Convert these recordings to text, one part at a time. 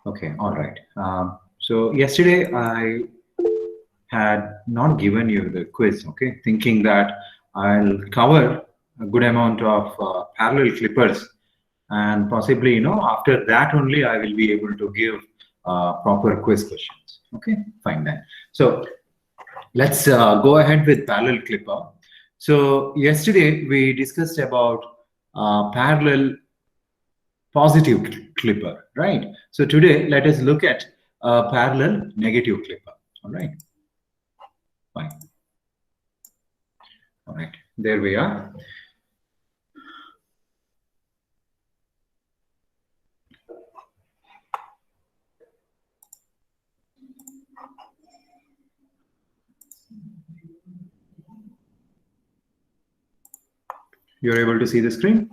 Okay, all right. So yesterday I had not given you the quiz, okay, thinking that I'll cover a good amount of parallel clippers, and possibly, after that only I will be able to give proper quiz questions. Okay, fine then. So let's go ahead with parallel clipper. So yesterday we discussed about parallel positive clipper, right? So today let us look at parallel negative clipper. All right, fine. All right, there we are. You're able to see the screen?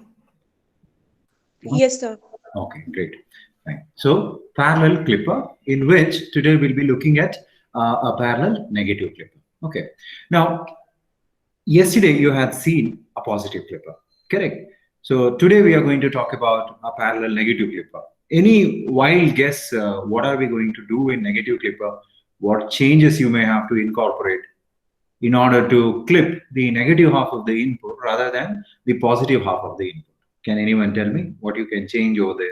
Yes, sir. Okay, great. Fine. So parallel clipper, in which today we'll be looking at a parallel negative clipper. Okay. Now, yesterday you had seen a positive clipper, correct? So today we are going to talk about a parallel negative clipper. Any wild guess what are we going to do in negative clipper? What changes you may have to incorporate in order to clip the negative half of the input rather than the positive half of the input? Can anyone tell me what you can change over there?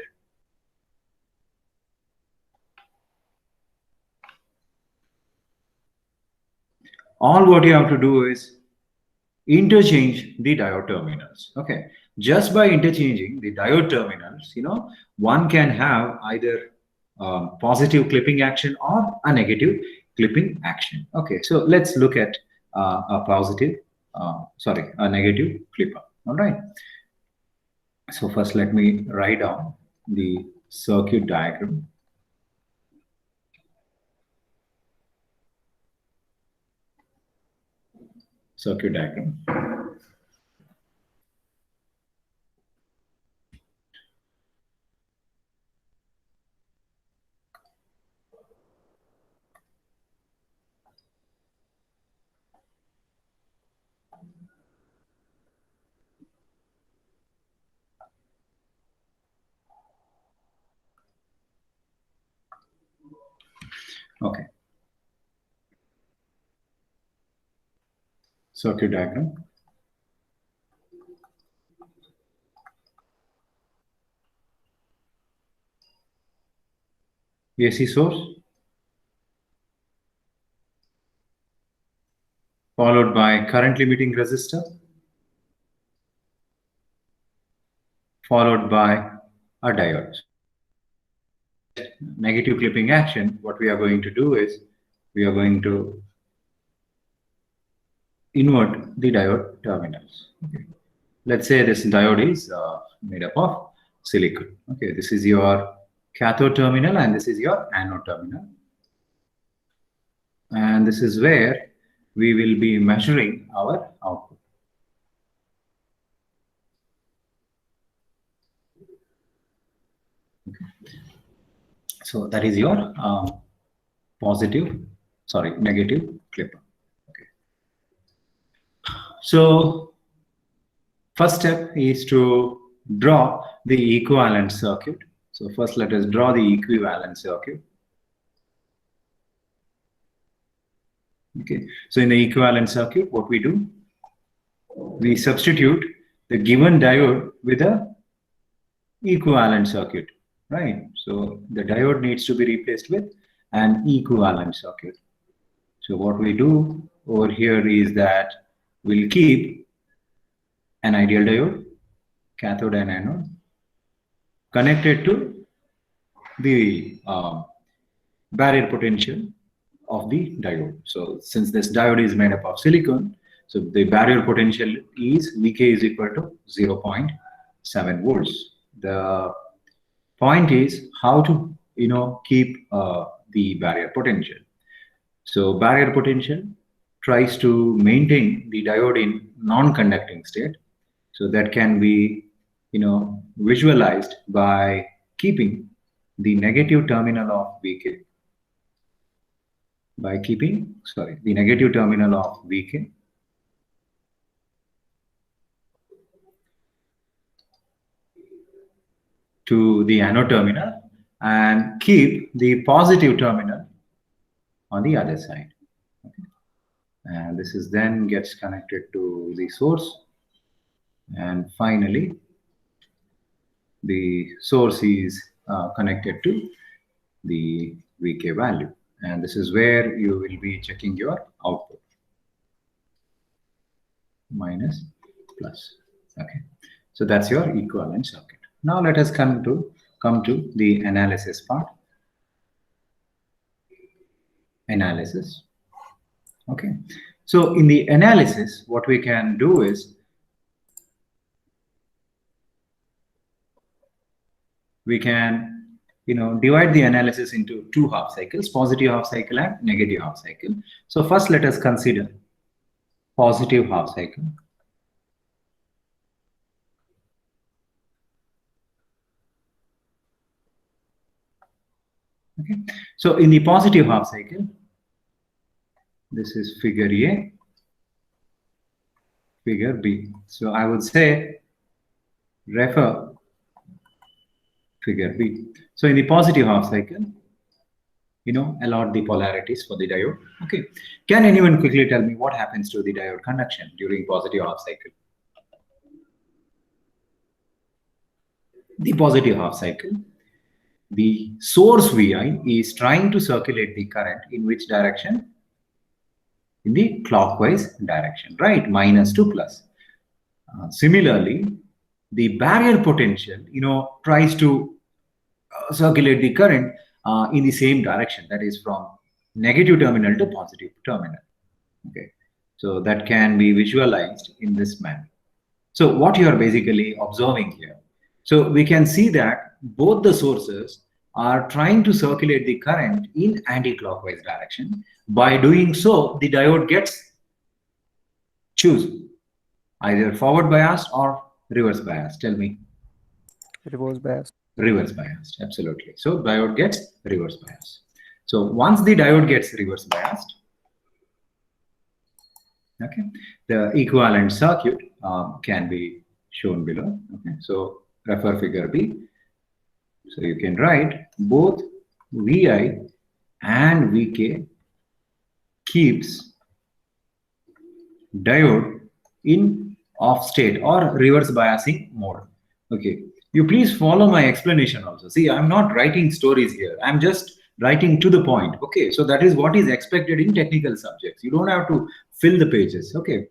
All what you have to do is interchange the diode terminals. Okay, just by interchanging the diode terminals, one can have either positive clipping action or a negative clipping action. Okay, so let's look at a negative clipper. All right. So first, let me write down the circuit diagram. Circuit diagram. Okay. Circuit diagram. AC source, followed by current limiting resistor, followed by a diode. So in order to get negative clipping action, what we are going to do is we are going to invert the diode terminals. Okay. Let's say this diode is made up of silicon. Okay, this is your cathode terminal and this is your anode terminal. And this is where we will be measuring our output. Okay. So that is your negative clipper. Okay. So first step is to draw the equivalent circuit. So first let us draw the equivalent circuit. Okay. So in the equivalent circuit, what we do? We substitute the given diode with a equivalent circuit, right? So the diode needs to be replaced with an equivalent circuit. So what we do over here is that we'll keep an ideal diode, cathode and anode, connected to the barrier potential of the diode. So since this diode is made up of silicon, so the barrier potential is Vk is equal to 0.7 volts. The point is how to keep the barrier potential. So barrier potential tries to maintain the diode in non-conducting state. So that can be visualized by keeping the negative terminal of Vk the negative terminal of Vk to the anode terminal and keep the positive terminal on the other side. Okay. And this is then gets connected to the source, and finally the source is connected to the VK value, and this is where you will be checking your output, minus, plus. Okay, so that's your equivalent circuit. Now let us come to the analysis part. Analysis. Okay, so in the analysis, what we can do is we can divide the analysis into two half cycles, positive half cycle and negative half cycle. So first let us consider positive half cycle. Okay, so in the positive half cycle, this is figure A, figure B. So I would say refer figure B. So in the positive half cycle, allot the polarities for the diode. Okay, can anyone quickly tell me what happens to the diode conduction during positive half cycle? The positive half cycle, the source Vi is trying to circulate the current in which direction? In the clockwise direction, right? Minus to plus. Similarly, the barrier potential, tries to circulate the current in the same direction, that is from negative terminal to positive terminal. Okay, so that can be visualized in this manner. So what you are basically observing here, so we can see that both the sources are trying to circulate the current in anti-clockwise direction. By doing so, the diode gets choose either forward biased or reverse biased. Tell me. Reverse biased. Reverse biased, absolutely. So diode gets reverse biased. So once the diode gets reverse biased, okay, the equivalent circuit can be shown below. Okay, so refer figure B. So you can write both Vi and Vk keeps diode in off state or reverse biasing mode. Okay, you please follow my explanation also. See, I'm not writing stories here. I'm just writing to the point. Okay, so that is what is expected in technical subjects. You don't have to fill the pages. Okay,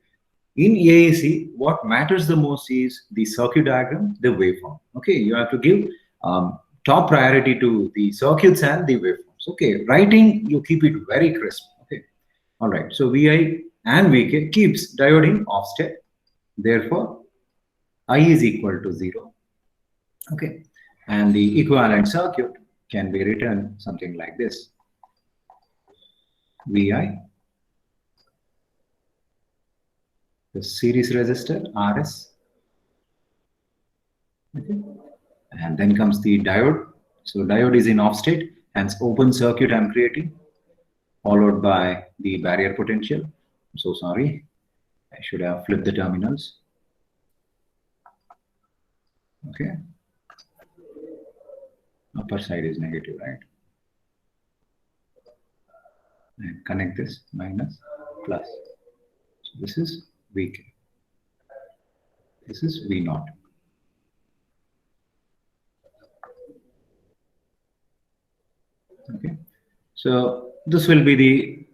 in AAC, what matters the most is the circuit diagram, the waveform. Okay, you have to give top priority to the circuits and the waveforms. Okay, writing, you keep it very crisp. Okay, all right. So Vi and Vk keeps diode in off state. Therefore, I is equal to 0. Okay, and the equivalent circuit can be written something like this: Vi, the series resistor Rs, okay, and then comes the diode. So diode is in off state, hence open circuit I'm creating, followed by the barrier potential. I'm so sorry, I should have flipped the terminals. Okay, upper side is negative, right? And connect this minus plus. So this is Vk. This is V0. Okay, so this will be the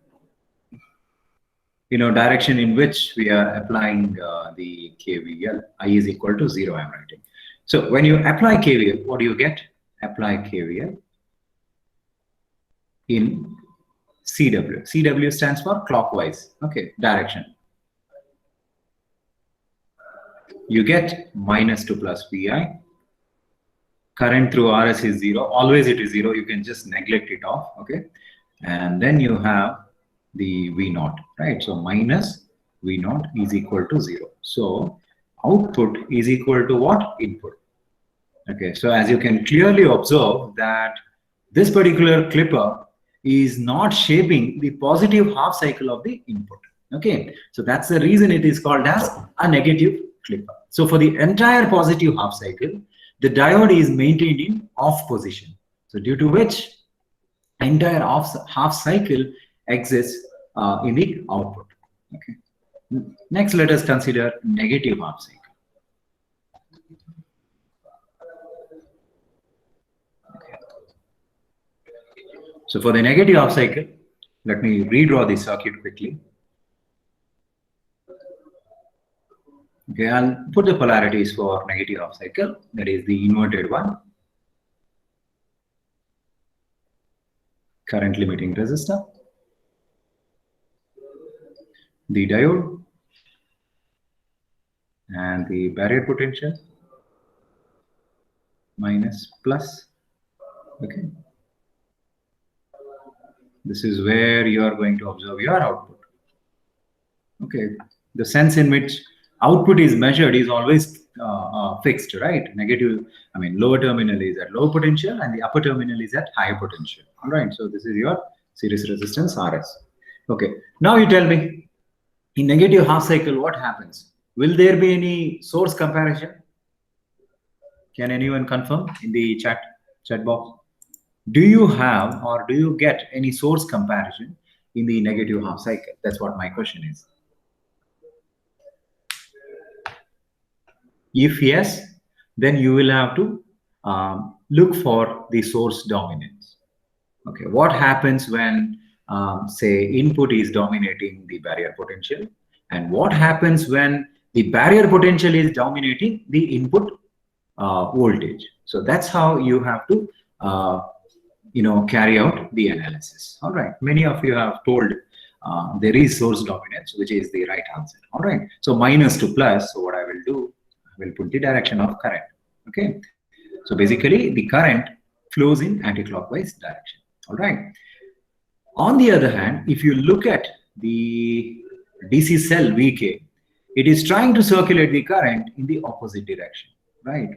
direction in which we are applying the KVL. I is equal to 0. I'm writing. So when you apply KVL, what do you get? Apply KVL in CW. CW stands for clockwise, okay, direction. You get minus to plus Vi. Current through Rs is 0. Always it is 0. You can just neglect it off, okay? And then you have the V0, right? So minus V0 is equal to 0. So output is equal to what? Input. Okay, so as you can clearly observe that this particular clipper is not shaping the positive half cycle of the input. Okay, so that's the reason it is called as a negative clipper. So for the entire positive half cycle, the diode is maintained in off position. So due to which entire half cycle exists in the output. Okay. Next, let us consider negative half cycle. Okay. So for the negative half cycle, let me redraw the circuit quickly. Okay, I'll put the polarities for negative half cycle, that is the inverted one. Current limiting resistor, the diode, and the barrier potential, minus, plus. Okay. This is where you are going to observe your output. Okay. The sense in which output is measured is always fixed, right? Negative, I mean, lower terminal is at low potential and the upper terminal is at high potential. All right. So this is your series resistance RS. Okay. Now you tell me, in negative half cycle, what happens? Will there be any source comparison? Can anyone confirm in the chat box? Do you have or do you get any source comparison in the negative half cycle? That's what my question is. If yes, then you will have to look for the source dominance. Okay, what happens when say input is dominating the barrier potential, and what happens when the barrier potential is dominating the input voltage? So that's how you have to carry out the analysis. All right, many of you have told there is source dominance, which is the right answer. All right, so minus to plus. So what I will do, I will put the direction of current. Okay, so basically the current flows in anti-clockwise direction. All right. On the other hand, if you look at the DC cell Vk, it is trying to circulate the current in the opposite direction, right?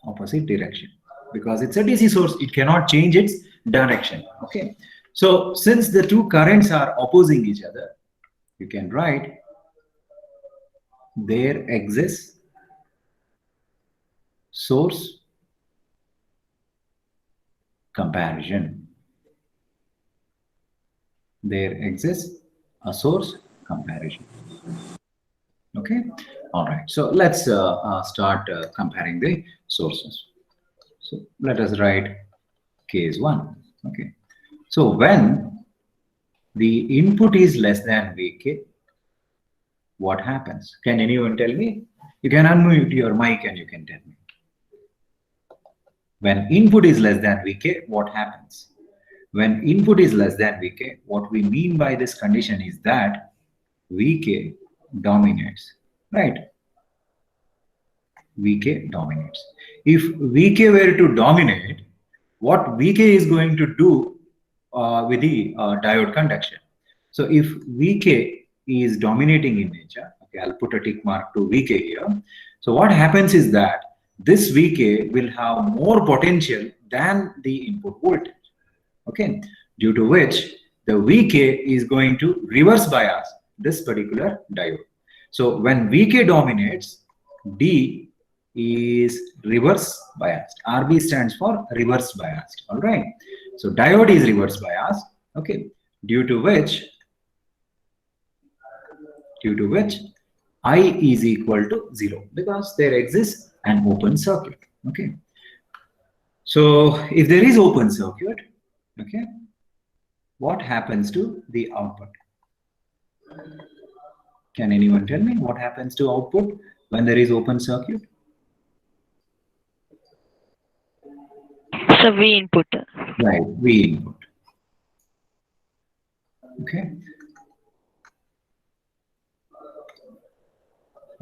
Opposite direction, because it's a DC source, it cannot change its direction. Okay, so since the two currents are opposing each other, you can write there exists source comparison. There exists a source comparison. Okay, all right, so let's start comparing the sources. So let us write case 1. Okay, so when the input is less than Vk, what happens? Can anyone tell me? You can unmute your mic and you can tell me. When input is less than Vk, what happens? When input is less than Vk, what we mean by this condition is that Vk dominates, right? Vk dominates. If Vk were to dominate, what Vk is going to do with the diode conduction? So if Vk is dominating in nature, okay, I'll put a tick mark to Vk here. So what happens is that this Vk will have more potential than the input voltage. Okay, due to which the Vk is going to reverse bias this particular diode. So when Vk dominates, D is reverse biased. RB stands for reverse biased. All right. So diode is reverse biased. Okay. Due to which I is equal to 0, because there exists an open circuit. Okay. So if there is open circuit, okay, what happens to the output? Can anyone tell me what happens to output when there is open circuit? So V input. Right, V input. Okay.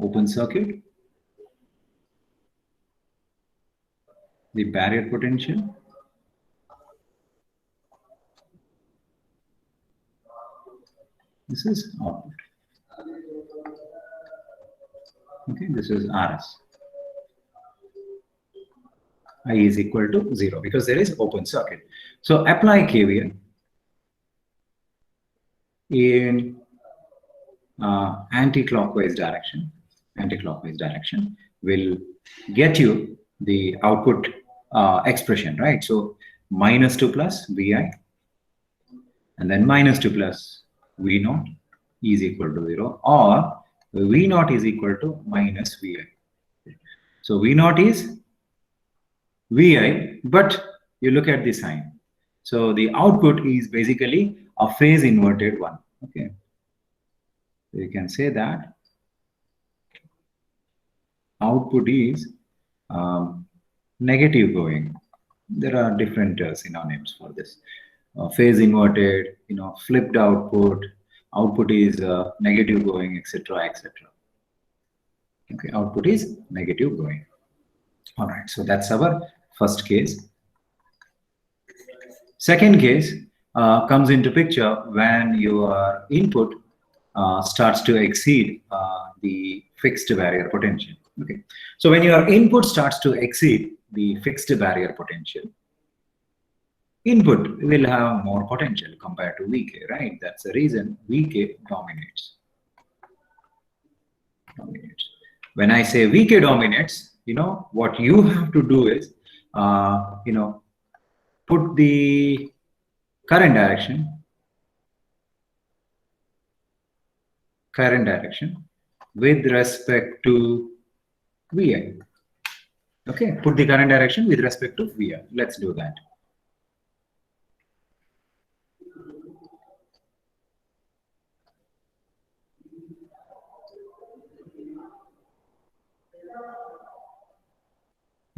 Open circuit. The barrier potential. This is output. Okay, this is RS. I is equal to 0 because there is open circuit. So apply KVL in anti-clockwise direction. Anti-clockwise direction will get you the output expression, right? So minus 2 plus Vi, and then minus 2 plus V naught is equal to 0, or V naught is equal to minus Vi. So V naught is Vi, but you look at the sign. So the output is basically a phase inverted one. Okay. So you can say that output is negative going. There are different synonyms for this. Phase inverted, flipped output, output is negative going, etc., etc. Okay, output is negative going. All right, so that's our first case. Second case comes into picture when your input starts to exceed the fixed barrier potential. Okay, so when your input starts to exceed the fixed barrier potential, input will have more potential compared to Vk, right? That's the reason Vk dominates. When I say Vk dominates, what you have to do is, put the current direction with respect to Vi. Okay, put the current direction with respect to Vi. Let's do that.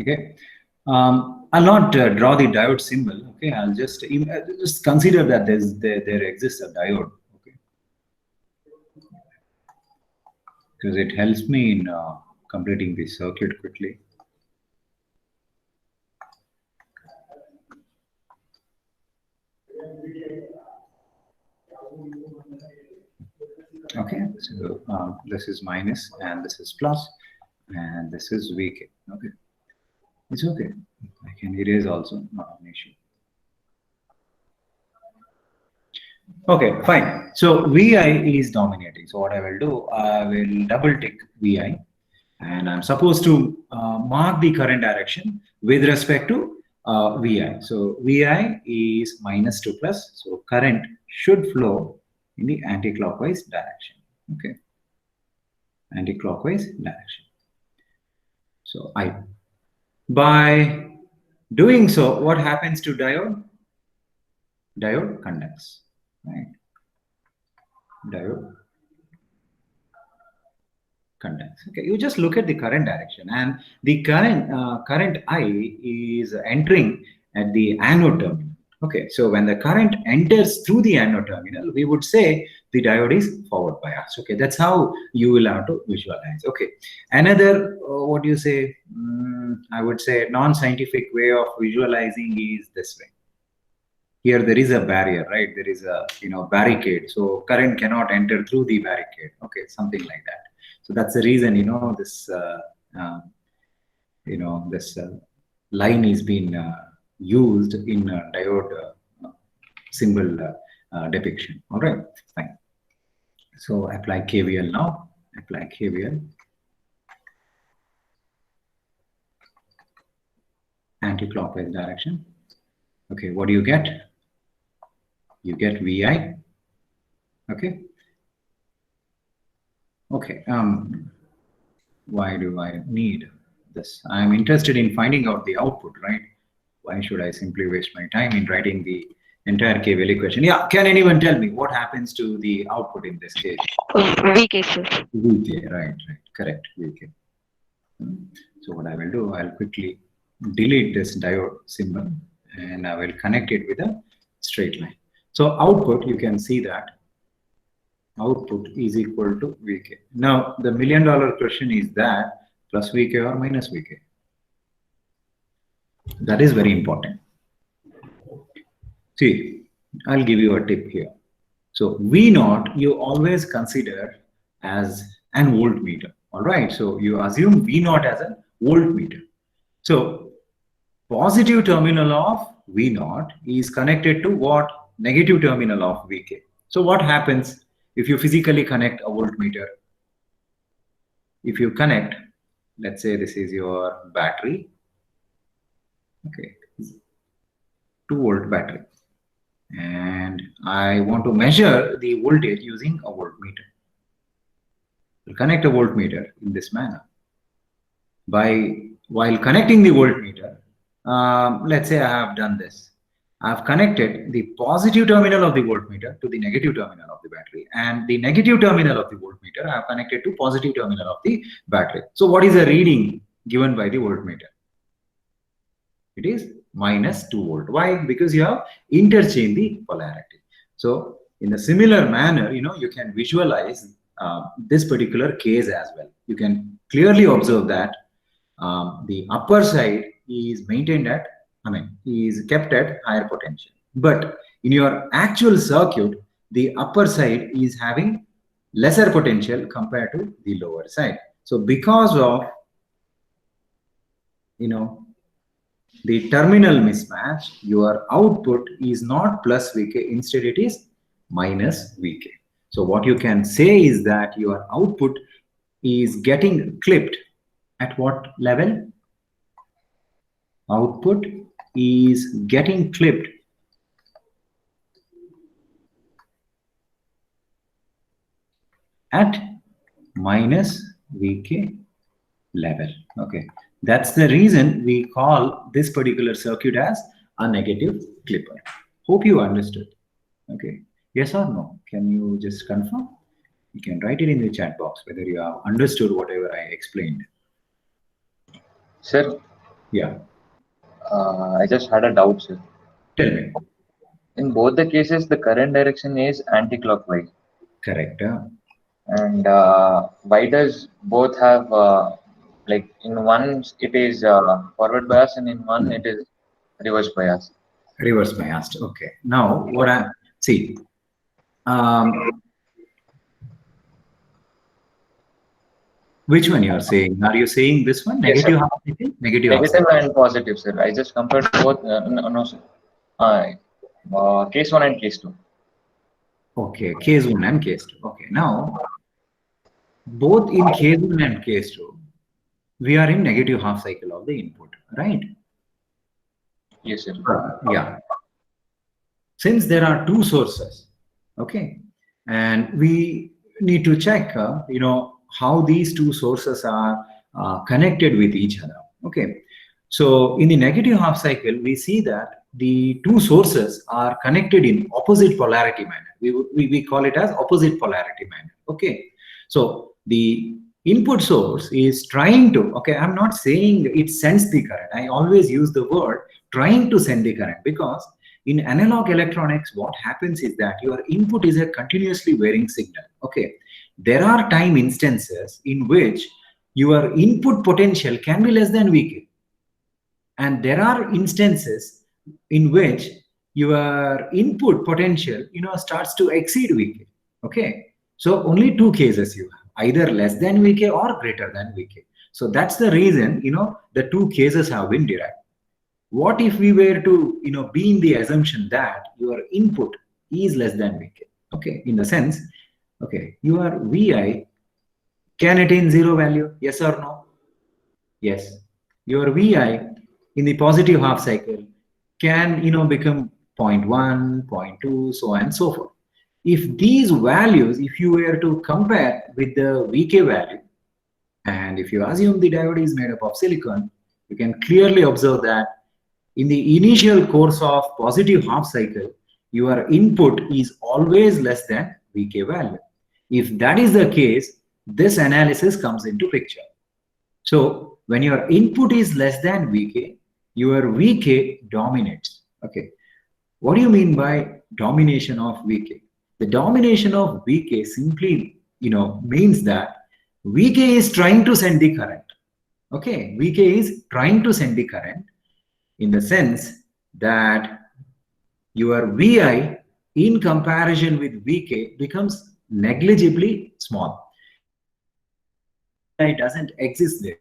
Okay, I'll not draw the diode symbol. Okay, I'll just consider that there exists a diode. Okay, because it helps me in completing the circuit quickly. Okay, so this is minus and this is plus, and this is Vk. Okay, it's okay. I can erase also, not an issue. Okay, fine. So Vi is dominating. So what I will do, I will double tick Vi, and I'm supposed to mark the current direction with respect to Vi. So Vi is minus 2 plus. So current should flow in the anti-clockwise direction. Okay, anti-clockwise direction. So by doing so, what happens to diode? Diode conducts, right? Diode conducts. Okay, you just look at the current direction, and the current I is entering at the anode terminal. Okay, so when the current enters through the anode terminal, we would say the diode is forward biased. Okay, that's how you will have to visualize. Okay, another what do you say? I would say non-scientific way of visualizing is this way. Here there is a barrier, right? There is a barricade, so current cannot enter through the barricade. Okay, something like that. So that's the reason this this line is being used in diode symbol depiction. All right, fine. So apply KVL now. Apply KVL. Anti-clockwise direction. Okay, what do you get? You get Vi. Okay. Okay. Why do I need this? I'm interested in finding out the output, right? Why should I simply waste my time in writing the entire KVL equation? Yeah, can anyone tell me what happens to the output in this case? Vk, sir. Vk, right, correct, Vk. So what I will do, I'll quickly delete this diode symbol and I will connect it with a straight line. So output, you can see that output is equal to Vk. Now, the $1 million question is that plus Vk or minus Vk. That is very important. See, I'll give you a tip here. So V0 you always consider as an voltmeter. All right. So you assume V0 as a voltmeter. So positive terminal of V0 is connected to what? Negative terminal of Vk. So what happens if you physically connect a voltmeter? If you connect, let's say this is your battery, Okay, 2-volt battery, and I want to measure the voltage using a voltmeter. We'll connect a voltmeter in this manner. While connecting the voltmeter, let's say I have done this. I've connected the positive terminal of the voltmeter to the negative terminal of the battery, and the negative terminal of the voltmeter I have connected to positive terminal of the battery. So what is the reading given by the voltmeter? It is -2 volt. Why? Because you have interchanged the polarity. So in a similar manner, you can visualize this particular case as well. You can clearly observe that the upper side is maintained at, is kept at higher potential. But in your actual circuit, the upper side is having lesser potential compared to the lower side. So because of, the terminal mismatch, your output is not plus Vk, instead it is minus Vk. So what you can say is that your output is getting clipped at what level? Output is getting clipped at minus Vk level. Okay, that's the reason we call this particular circuit as a negative clipper. Hope you understood. Okay, yes or no? Can you just confirm? You can write it in the chat box whether you have understood whatever I explained. Sir, yeah, I just had a doubt, sir. Tell me. In both the cases, the current direction is anti-clockwise. Correct. And why does both have like in one it is forward bias and in one it is reverse bias? Reverse biased. Okay. Now what I see. Which one you are saying? Are you saying this one? Yes, Negative half cycle? Negative half Negative cycle. and positive, sir. I just compared both. No, sir. Case 1 and case 2. Okay, case 1 and case 2. Okay, now both in case 1 and case 2, we are in negative half cycle of the input, right? Yes, sir. Yeah. Since there are two sources, okay, and we need to check, how these two sources are connected with each other. Okay, so in the negative half cycle, we see that the two sources are connected in opposite polarity manner. We call it as opposite polarity manner. Okay, so the input source is trying to, okay, I'm not saying it sends the current. I always use the word trying to send the current, because in analog electronics, what happens is that your input is a continuously varying signal. Okay, there are time instances in which your input potential can be less than Vk, and there are instances in which your input potential starts to exceed Vk. Okay, so only two cases you have, either less than Vk or greater than Vk. So that's the reason the two cases have been derived. What if we were to be in the assumption that your input is less than Vk? Okay, in the sense, okay, your Vi can attain zero value, yes or no? Yes. Your Vi in the positive half cycle can become 0.1, 0.2, so on and so forth. If these values, if you were to compare with the Vk value, and if you assume the diode is made up of silicon, you can clearly observe that in the initial course of positive half cycle, your input is always less than Vk value. If that is the case, this analysis comes into picture. So when your input is less than Vk, your Vk dominates. Okay, what do you mean by domination of Vk? The domination of Vk simply means that Vk is trying to send the current. Okay, Vk is trying to send the current, in the sense that your Vi in comparison with Vk becomes negligibly small. It doesn't exist there.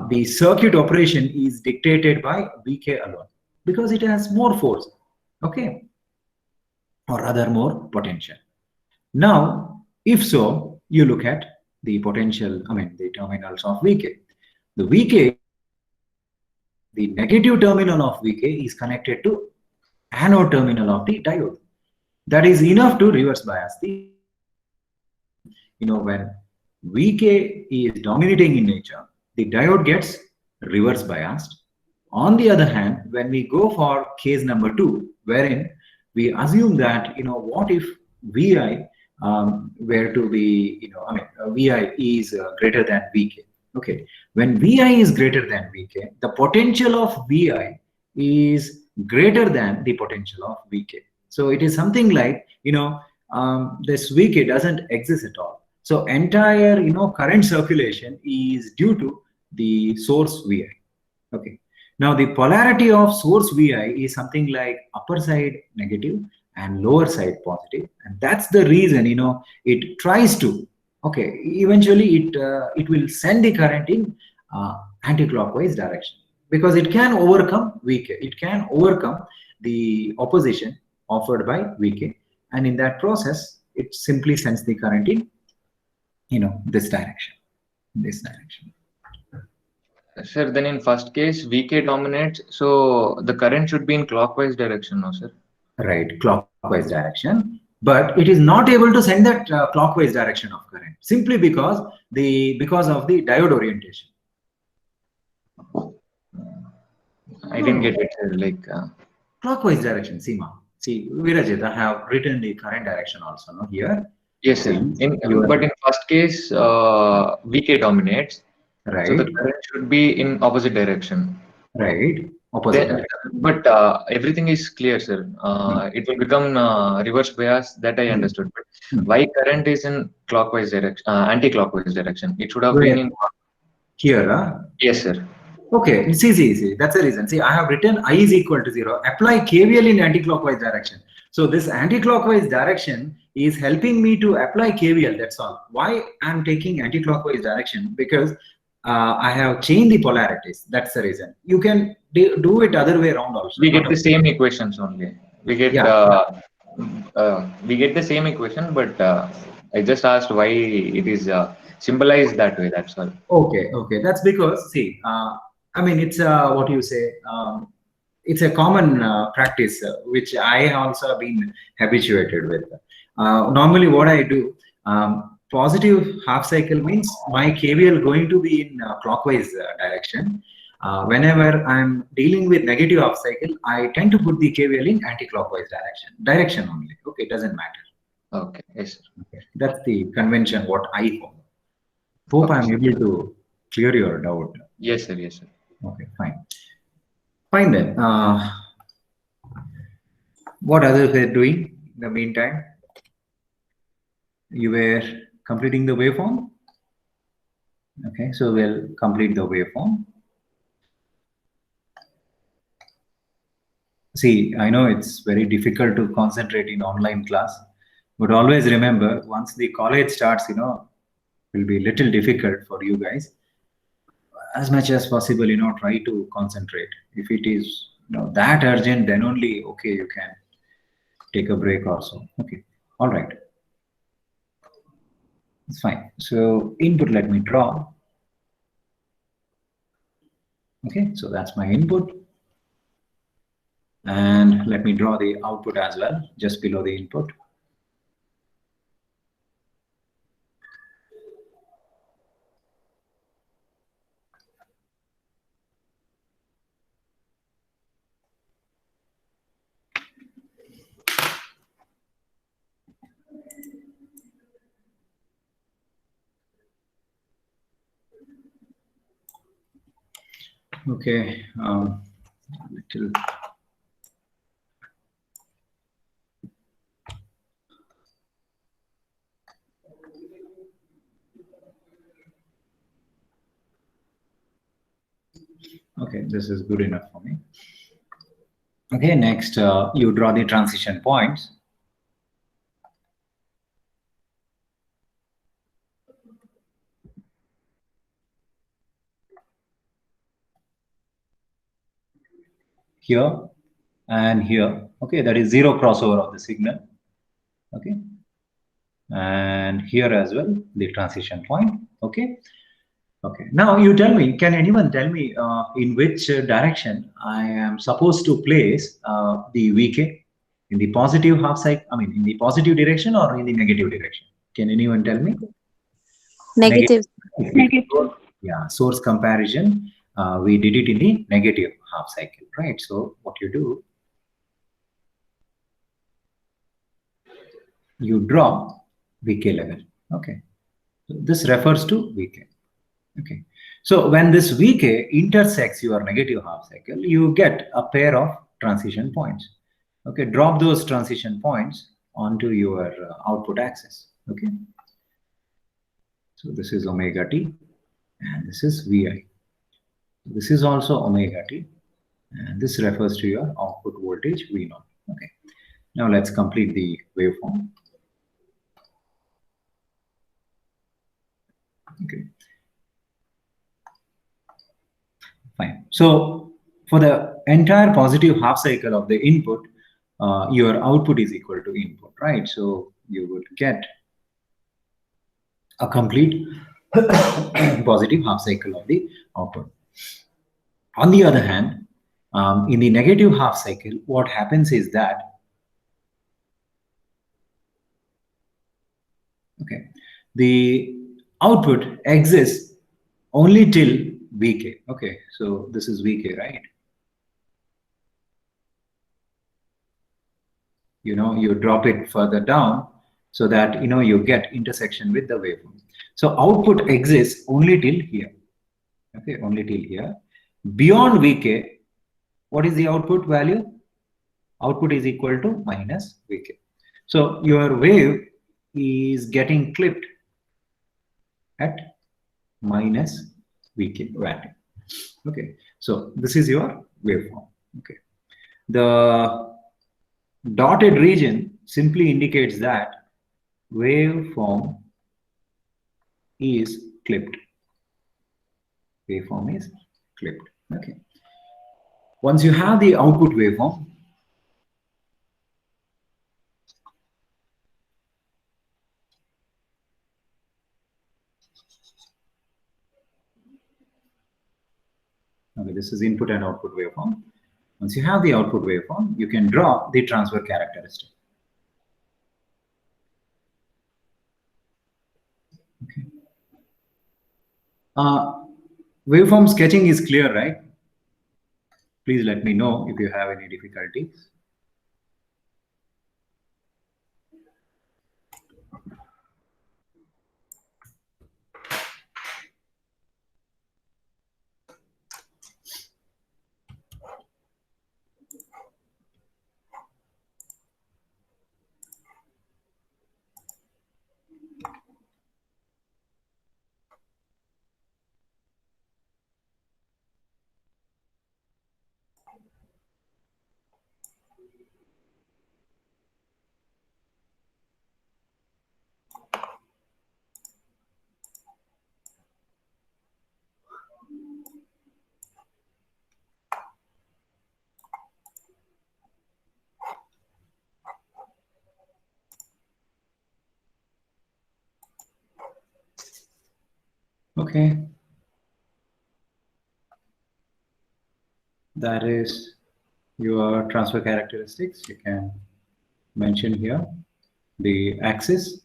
The circuit operation is dictated by Vk alone, because it has more force, okay, or rather more potential. Now, if so, you look at the potential, the terminals of Vk. The Vk the negative terminal of Vk is connected to anode terminal of the diode. That is enough to reverse bias the, when Vk is dominating in nature, the diode gets reverse biased. On the other hand, when we go for case number 2, wherein we assume that, what if Vi were to be, Vi is greater than Vk. Okay, when Vi is greater than Vk, the potential of Vi is greater than the potential of Vk. So it is something like, this Vk doesn't exist at all. So entire, current circulation is due to the source Vi. Okay. Now the polarity of source Vi is something like upper side negative and lower side positive, and that's the reason, it tries to, eventually it will send the current in anti-clockwise direction, because it can overcome Vk. It can overcome the opposition offered by Vk, and in that process, it simply sends the current in, this direction. Sir, then in first case, Vk dominates, so the current should be in clockwise direction, no, sir? Right, clockwise direction, but it is not able to send that clockwise direction of current simply because of the diode orientation. I didn't get it, sir. Like clockwise direction, Seema. See, Virajit, I have written the current direction also, no, here. Yes, sir. But in first case, Vk dominates. Right. So the current should be in opposite direction. Right. Opposite direction. But everything is clear, sir. It will become reverse bias, that I understood. But why current is in clockwise direction, anti-clockwise direction? It should have been in here. Yes, sir. Okay. See. That's the reason. See, I have written I is equal to 0. Apply KVL in anti-clockwise direction. So this anti-clockwise direction is helping me to apply KVL. That's all. Why I'm taking anti-clockwise direction? Because I have changed the polarities. That's the reason. You can do it other way around also. We get the same equations only. We get we get the same equation, but I just asked why it is symbolized that way. That's all. Okay. That's because, see, it's what you say. It's a common practice which I also have been habituated with. Normally, what I do. Positive half cycle means my KVL going to be in clockwise direction. Whenever I'm dealing with negative half cycle, I tend to put the KVL in anti-clockwise direction only. Okay, it doesn't matter. Okay, yes, sir. Okay. That's the convention what I follow. Hope I'm able to clear your doubt. Yes, sir. Yes, sir. Okay, fine then. What others were doing in the meantime? You were completing the waveform. Okay, so we'll complete the waveform. See, I know it's very difficult to concentrate in online class, but always remember, once the college starts, it will be a little difficult for you guys. As much as possible, try to concentrate. If it is that urgent, then only, okay, you can take a break also. Okay, all right. It's fine. So input, let me draw. Okay, so that's my input. And let me draw the output as well, just below the input. Okay, little. Okay, this is good enough for me. Okay, next you draw the transition points. Here and here. Okay, that is zero crossover of the signal. Okay, and here as well the transition point. Okay, Okay. Now you tell me, can anyone tell me in which direction I am supposed to place the VK? In the positive half cycle, I mean, in the positive direction or in the negative direction? Can anyone tell me? Negative. Negative. Yeah, source comparison, we did it in the negative half cycle, right? So what you do, you drop VK level. Okay. So this refers to VK. Okay. So when this VK intersects your negative half cycle, you get a pair of transition points. Okay. Drop those transition points onto your output axis. Okay. So this is omega t and this is Vi. This is also omega t and this refers to your output voltage V0. Okay. Now let's complete the waveform. Okay. Fine. So for the entire positive half cycle of the input, your output is equal to input, right? So you would get a complete positive half cycle of the output. On the other hand, in the negative half cycle, what happens is that, okay, the output exists only till Vk. Okay, so this is Vk, right? You know, you drop it further down so that, you know, you get intersection with the waveform. So output exists only till here. Okay, only till here. Beyond Vk, what is the output value? Output is equal to minus Vk. So your wave is getting clipped at minus Vk value. Okay, so this is your waveform. Okay, the dotted region simply indicates that waveform is clipped. Waveform is clipped. Okay. Once you have the output waveform, okay, this is input and output waveform. Once you have the output waveform, you can draw the transfer characteristic. Okay. Waveform sketching is clear, right? Please let me know if you have any difficulties. Okay. That is your transfer characteristics. You can mention here the axis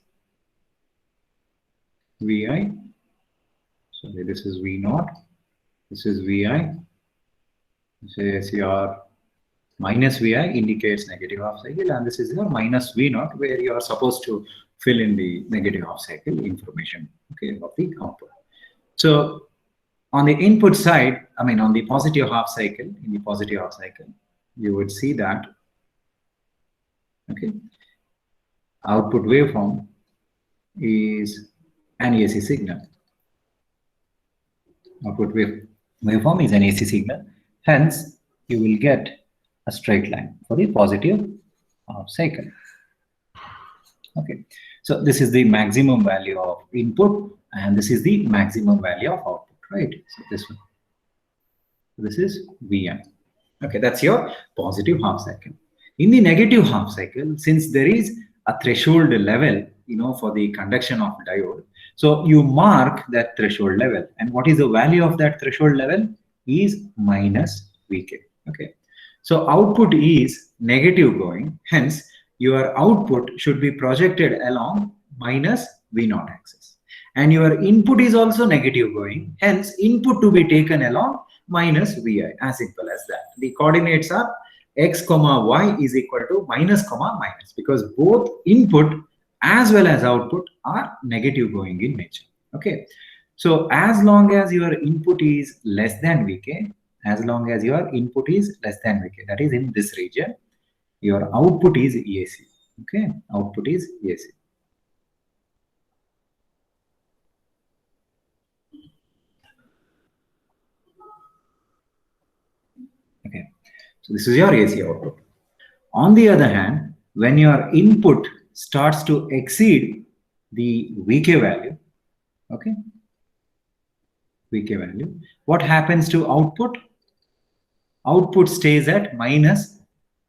Vi. So this is V0. This is Vi. This is your minus Vi indicates negative half cycle, and this is your minus V0 where you are supposed to fill in the negative half cycle information, okay, of the output. So on the input side, I mean on the positive half cycle, in the positive half cycle, you would see that, okay, output waveform is an AC signal. Output waveform is an AC signal. Hence, you will get a straight line for the positive half cycle. Okay, so this is the maximum value of input, and this is the maximum value of output, right? So this one. This is Vi. Okay, that's your positive half cycle. In the negative half cycle, since there is a threshold level, you know, for the conduction of diode, So you mark that threshold level. And what is the value of that threshold level? Is minus Vk. Okay. So output is negative going. Hence, your output should be projected along minus V0 axis. And your input is also negative going. Hence, input to be taken along minus Vi. As simple as that. The coordinates are x comma y is equal to minus comma minus, because both input as well as output are negative going in nature. Okay. So as long as your input is less than Vk, as long as your input is less than Vk, that is in this region, your output is EAC. Okay, output is EAC. Okay, so this is your AC output. On the other hand, when your input starts to exceed the Vk value, okay, Vk value, what happens to output? Output stays at minus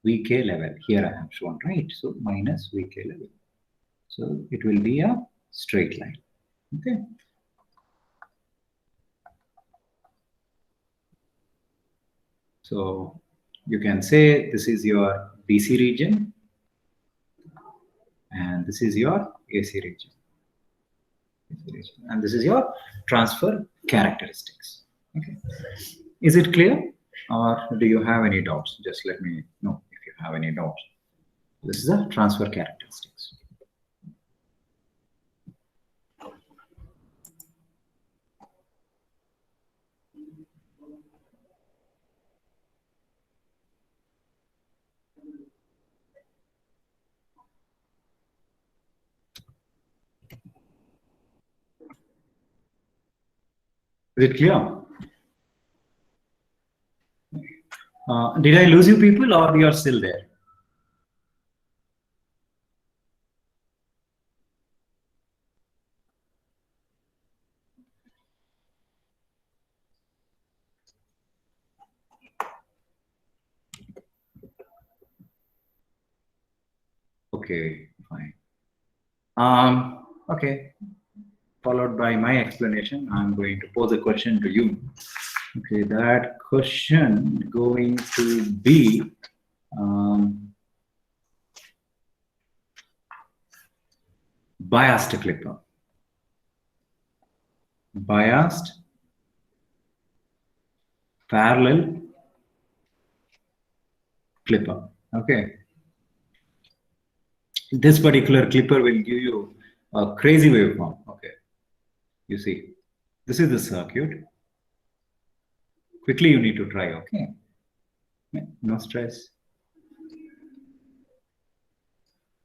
Vk level. Here I have shown, right? So minus Vk level. So it will be a straight line. Okay. So you can say this is your DC region and this is your AC region. And this is your transfer characteristics. Okay. Is it clear, or do you have any doubts? Just let me know if you have any doubts. This is the transfer characteristics. Is it clear? Did I lose you people, or you are still there? Okay, fine. Okay, followed by my explanation, I'm going to pose a question to you. Okay, that question going to be biased clipper. Biased parallel clipper. Okay. This particular clipper will give you a crazy waveform. Okay. You see, this is the circuit. Quickly, you need to try. Okay. No stress.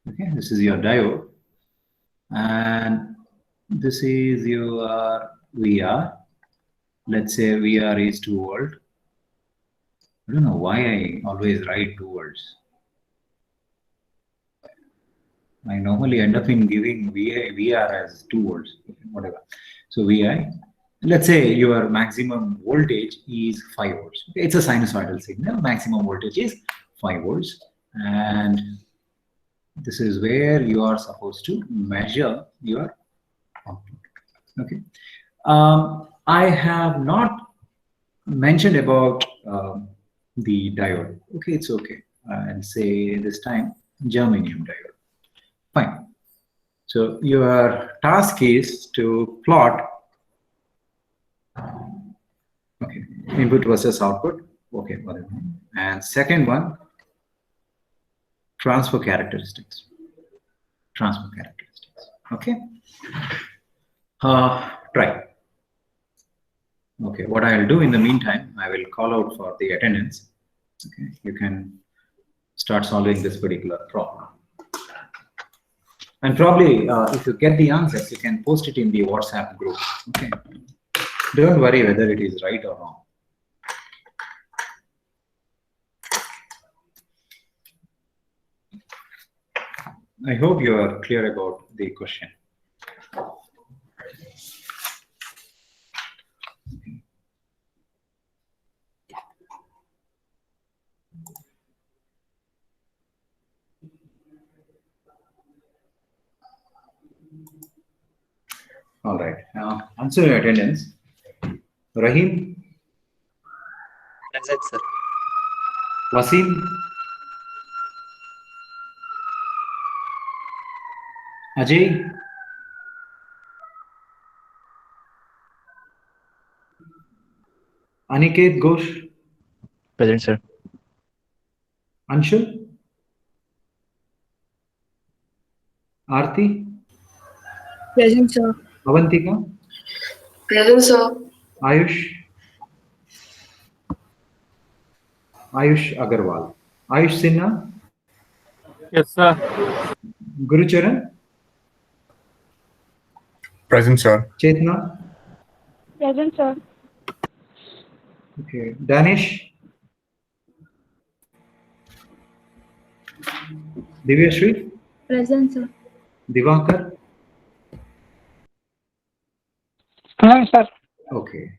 Okay. This is your diode. And this is your VR. Let's say VR is 2 volt. I don't know why I always write 2 volts. I normally end up in giving VR as 2 volts, whatever. So VI, let's say your maximum voltage is 5 volts. It's a sinusoidal signal. Maximum voltage is 5 volts. And this is where you are supposed to measure your output. Okay. I have not mentioned about the diode. Okay, it's okay. I'll say this time germanium diode. Fine. So your task is to plot, okay, input versus output. Okay, whatever. And second one, transfer characteristics. Transfer characteristics. Okay. Try. Okay, what I'll do in the meantime, I will call out for the attendance. Okay, you can start solving this particular problem. And probably, if you get the answers, you can post it in the WhatsApp group. Okay. Don't worry whether it is right or wrong. I hope you are clear about the question. All right. Answer your attendance. Rahim, Present, sir. Wasim, Ajay, Aniket Ghosh, Present, sir. Anshul, Aarti, Present, sir. Avantika, Present, sir. Ayush, Ayush Agarwal, Ayush Sinha, Yes, sir. Gurucharan, Present, sir. Chetna, Present, sir. okay, Danish, Divyashri, Present, sir. Divakar, Present, sir. okay,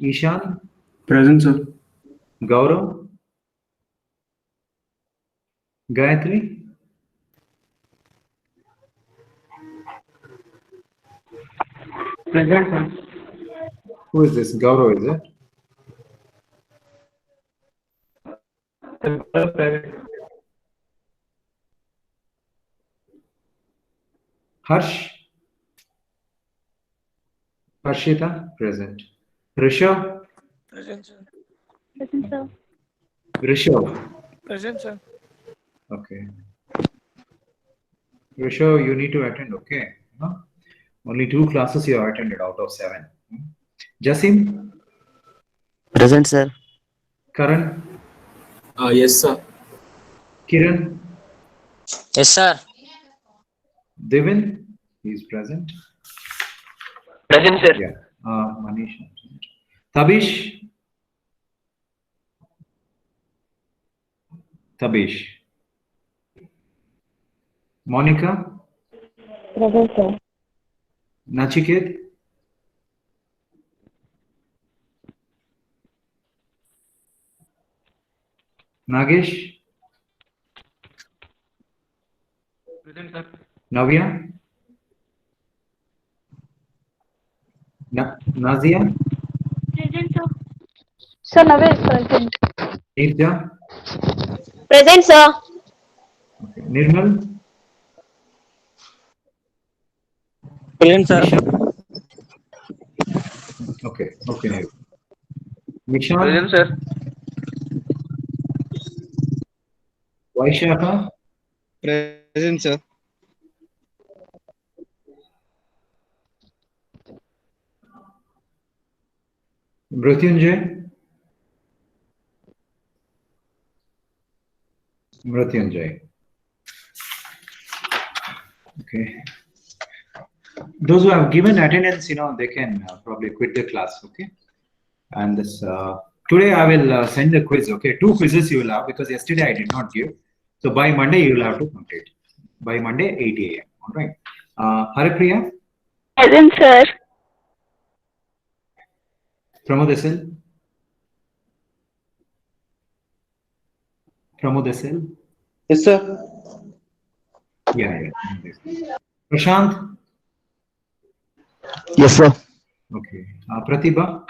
Ishan, Present, sir. Gaurav, Gayatri, Present, sir. who is this? Gaurav, is it? Harsh, Harshita, present. Rishabh, Present, sir. Present, sir. Rishabh, Present, sir. okay. Rishabh, you need to attend, okay? Huh? Only 2 classes you have attended out of 7. Jasim, Present, sir. Karan, Yes, sir. Kiran, Yes, sir. Devin, he is present. Present, sir. Yeah. Manish, absent. Tabish, Tabish. Monica, Present, sir. Nachiket, Nagesh, Present, sir. Navya, Nazia, Present, sir. Sir, Navesh, present. Nirja, Present, sir. okay. Nirmal, Present, sir. Nishan, okay, okay. Nishan, sir. Vaishaka, Present, sir. Mrityunjay, Mrityunjay. Okay. Those who have given attendance, they can probably quit the class, okay? And this today I will send the quiz, okay? 2 quizzes you will have because yesterday I did not give. So by Monday you will have to complete. By Monday 8 a.m. All right. Haripriya, Present, sir. Pramod SL, Pramod SL. Yes, sir. Yeah. Prashant, Yes, sir. okay. Pratibha,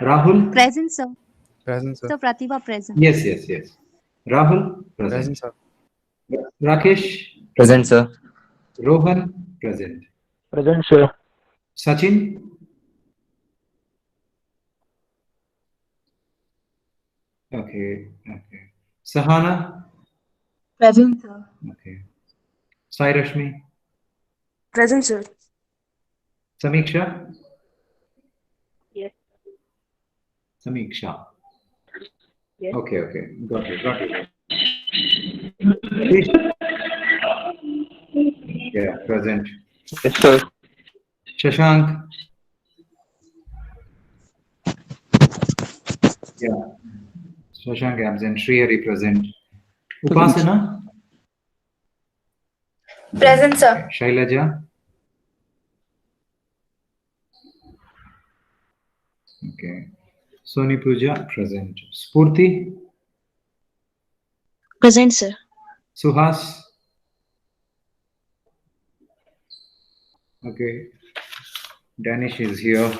Rahul. Present, sir. Present, sir. Sir, Pratibha, present. Yes. Rahul, present. Present, sir. Rakesh, Present, sir. Rohan, present. Present, sir. Sachin, okay. Sahana, Present, sir. okay. Sai Rashmi, Present, sir. Samiksha, Yes. Samiksha. Yes. Okay. Got it. Please. Yeah, present. Yes, sir. Shashank. Yeah. Shashank absent. Shrihari present. Upasana. Present, sir. Shailaja. Okay. Soni Puja present. Spurti. Present, sir. Suhas. Okay. Danish is here.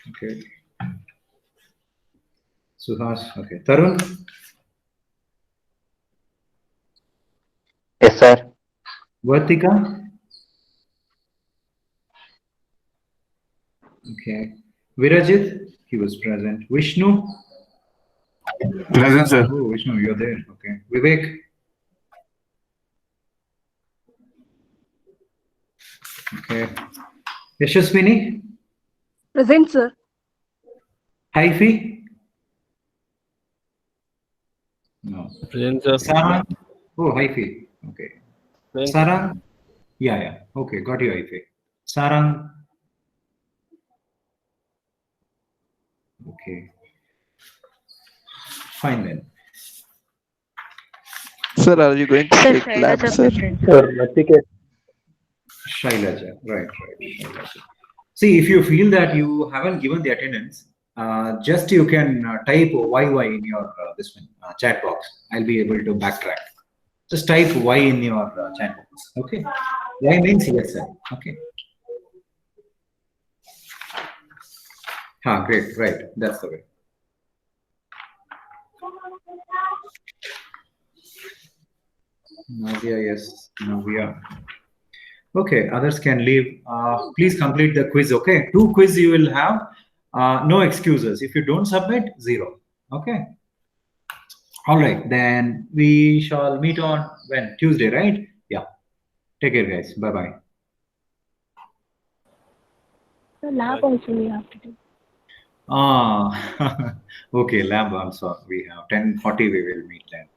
Okay. Suhas. Okay. Tarun. Yes, sir. Vartika. Okay. Virajit. He was present. Vishnu. Present, sir. Oh, Vishnu, you're there. Okay. Vivek. Okay. Yashaswini. Present, sir. Haifi. No. Present, sir. Sarang. Oh, Haifi. Okay. Present. Sarang. Yeah. Okay. Got you, Haifi. Sarang. Okay. Fine then. Sir, are you going to take lab, sir? Shailaja. Right. Shailaja. See, if you feel that you haven't given the attendance, just you can type YY in your this one chat box. I'll be able to backtrack. Just type Y in your chat box. Okay. Y means yes, sir. Okay. Great. Right. That's the way. Nadia, yes. Navia. Okay, others can leave. Please complete the quiz. Okay, 2 quiz you will have. No excuses. If you don't submit, 0. Okay. All right, then we shall meet on when? Tuesday, right? Yeah. Take care, guys. Bye bye. The lab also we have to do. Okay, lab also we have 10:40. We will meet then.